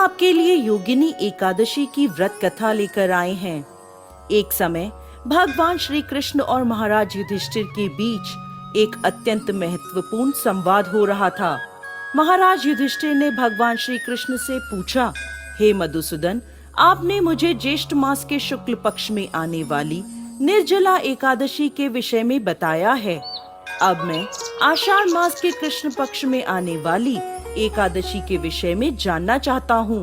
आपके लिए योगिनी एकादशी की व्रत कथा लेकर आए हैं। एक समय भगवान श्री कृष्ण और महाराज युधिष्ठिर के बीच एक अत्यंत महत्वपूर्ण संवाद हो रहा था। महाराज युधिष्ठिर ने भगवान श्री कृष्ण से पूछा, हे मधुसूदन, आपने मुझे ज्येष्ठ मास के शुक्ल पक्ष में आने वाली निर्जला एकादशी के विषय में बताया है। अब मैं आषाढ़ मास के कृष्ण पक्ष में आने वाली एकादशी के विषय में जानना चाहता हूँ।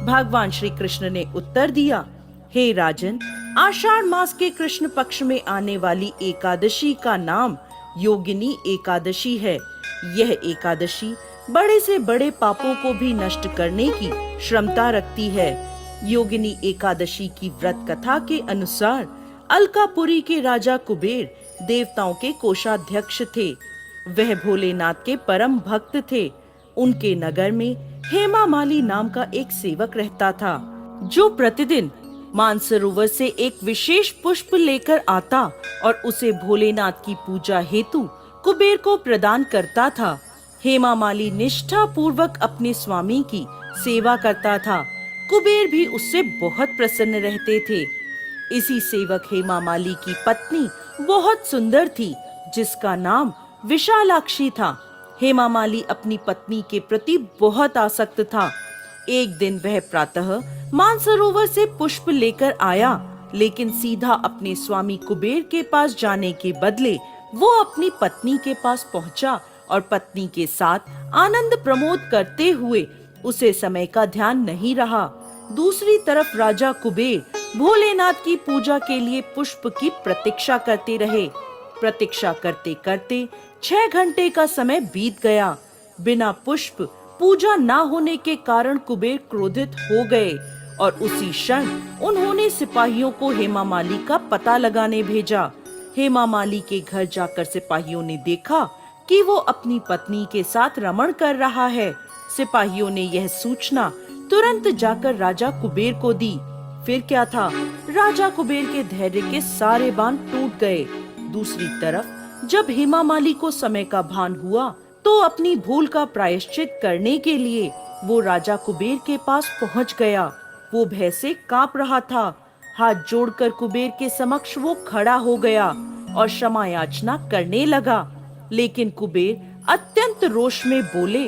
भगवान श्री कृष्ण ने उत्तर दिया, हे राजन, आषाढ़ मास के कृष्ण पक्ष में आने वाली एकादशी का नाम योगिनी एकादशी है। यह एकादशी बड़े से बड़े पापों को भी नष्ट करने की क्षमता रखती है। योगिनी एकादशी की व्रत कथा के अनुसार अलकापुरी के राजा कुबेर देवताओं के कोषाध्यक्ष थे। वह भोलेनाथ के परम भक्त थे। उनके नगर में हेमामाली नाम का एक सेवक रहता था, जो प्रतिदिन मानसरोवर से एक विशेष पुष्प लेकर आता और उसे भोलेनाथ की पूजा हेतु कुबेर को प्रदान करता था। हेमामाली निष्ठा पूर्वक अपने स्वामी की सेवा करता था। कुबेर भी उससे बहुत प्रसन्न रहते थे। इसी सेवक हेमामाली की पत्नी बहुत सुंदर थी, जिसका नाम विशालाक्षी था। हेमामाली अपनी पत्नी के प्रति बहुत आसक्त था। एक दिन वह प्रातः मानसरोवर से पुष्प लेकर आया, लेकिन सीधा अपने स्वामी कुबेर के पास जाने के बदले वो अपनी पत्नी के पास पहुंचा और पत्नी के साथ आनंद प्रमोद करते हुए उसे समय का ध्यान नहीं रहा। दूसरी तरफ राजा कुबेर भोलेनाथ की पूजा के लिए पुष्प की प्रतीक्षा करते रहे। प्रतीक्षा करते करते 6 घंटे का समय बीत गया। बिना पुष्प पूजा ना होने के कारण कुबेर क्रोधित हो गए और उसी क्षण उन्होंने सिपाहियों को हेमामाली का पता लगाने भेजा। हेमामाली के घर जाकर सिपाहियों ने देखा कि वो अपनी पत्नी के साथ रमण कर रहा है। सिपाहियों ने यह सूचना तुरंत जाकर राजा कुबेर को दी। फिर क्या था, राजा कुबेर के धैर्य के सारे बांध टूट गए। दूसरी तरफ जब हेमामाली को समय का भान हुआ तो अपनी भूल का प्रायश्चित करने के लिए वो राजा कुबेर के पास पहुंच गया। वो भय से कांप रहा था। हाथ जोड़कर कुबेर के समक्ष वो खड़ा हो गया और क्षमा याचना करने लगा। लेकिन कुबेर अत्यंत रोष में बोले,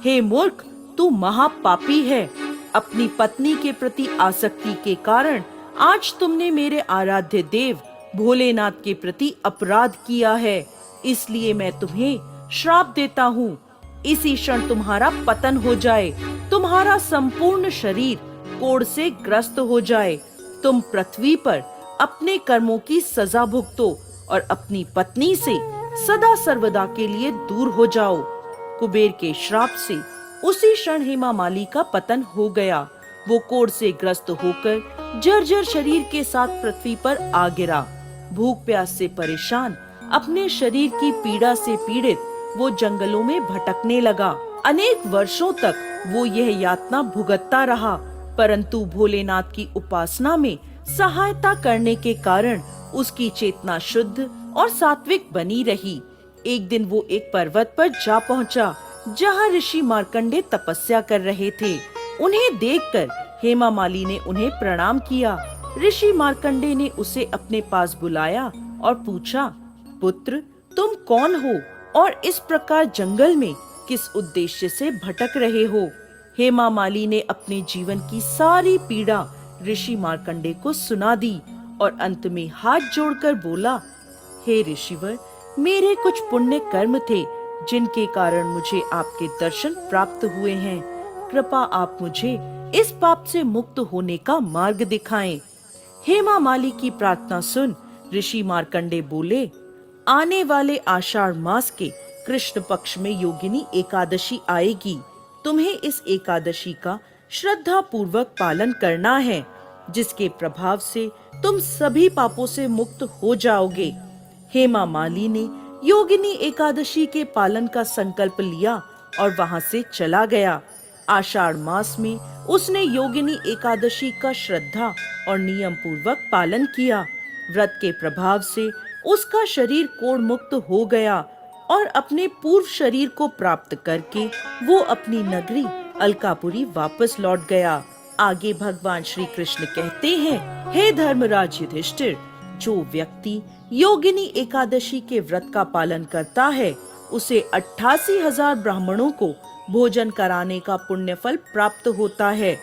हे मूर्ख, तू महापापी है। अपनी पत्नी के प्रति आसक्ति के कारण आज तुमने मेरे आराध्य देव भोलेनाथ के प्रति अपराध किया है। इसलिए मैं तुम्हें श्राप देता हूँ। इसी क्षण तुम्हारा पतन हो जाए, तुम्हारा संपूर्ण शरीर कोढ़ से ग्रस्त हो जाए। तुम पृथ्वी पर अपने कर्मों की सजा भुगतो और अपनी पत्नी से सदा सर्वदा के लिए दूर हो जाओ। कुबेर के श्राप से उसी क्षण हेमामाली का पतन हो गया। वो कोढ़ से ग्रस्त होकर जर्जर शरीर के साथ पृथ्वी पर आ गिरा। भूख प्यास से परेशान, अपने शरीर की पीड़ा से पीड़ित वो जंगलों में भटकने लगा। अनेक वर्षों तक वो यह यातना भुगतता रहा, परंतु भोलेनाथ की उपासना में सहायता करने के कारण उसकी चेतना शुद्ध और सात्विक बनी रही। एक दिन वो एक पर्वत पर जा पहुंचा, जहां ऋषि मार्कंडे तपस्या कर रहे थे। उन्हें देखकर हेमामाली ने उन्हें प्रणाम किया। ऋषि मार्कंडे ने उसे अपने पास बुलाया और पूछा, पुत्र, तुम कौन हो और इस प्रकार जंगल में किस उद्देश्य से भटक रहे हो? हेमामाली ने अपने जीवन की सारी पीड़ा ऋषि मार्कंडे को सुना दी और अंत में हाथ जोड़कर बोला, हे ऋषिवर, मेरे कुछ पुण्य कर्म थे जिनके कारण मुझे आपके दर्शन प्राप्त हुए हैं। कृपा आप मुझे इस पाप से मुक्त होने का मार्ग दिखाएं। हेमामाली की प्रार्थना सुन ऋषि मार्कंडे बोले, आने वाले आषाढ़ मास के कृष्ण पक्ष में योगिनी एकादशी आएगी। तुम्हें इस एकादशी का श्रद्धा पूर्वक पालन करना है, जिसके प्रभाव से तुम सभी पापों से मुक्त हो जाओगे। हेमामाली ने योगिनी एकादशी के पालन का संकल्प लिया और वहां से चला गया। आषाढ़ मास में उसने योगिनी एकादशी का श्रद्धा और नियम पूर्वक पालन किया। व्रत के प्रभाव से उसका शरीर कोढ़ मुक्त हो गया और अपने पूर्व शरीर को प्राप्त करके वो अपनी नगरी अलकापुरी वापस लौट गया। आगे भगवान श्री कृष्ण कहते हैं, हे धर्मराज युधिष्ठिर, जो व्यक्ति योगिनी एकादशी के व्रत का पालन करता है उसे 88,000 ब्राह्मणों को भोजन कराने का पुण्य फल प्राप्त होता है।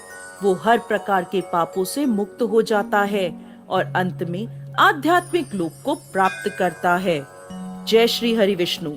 वो हर प्रकार के पापों से मुक्त हो जाता है और अंत में आध्यात्मिक लोक को प्राप्त करता है। जय श्री हरि विष्णु।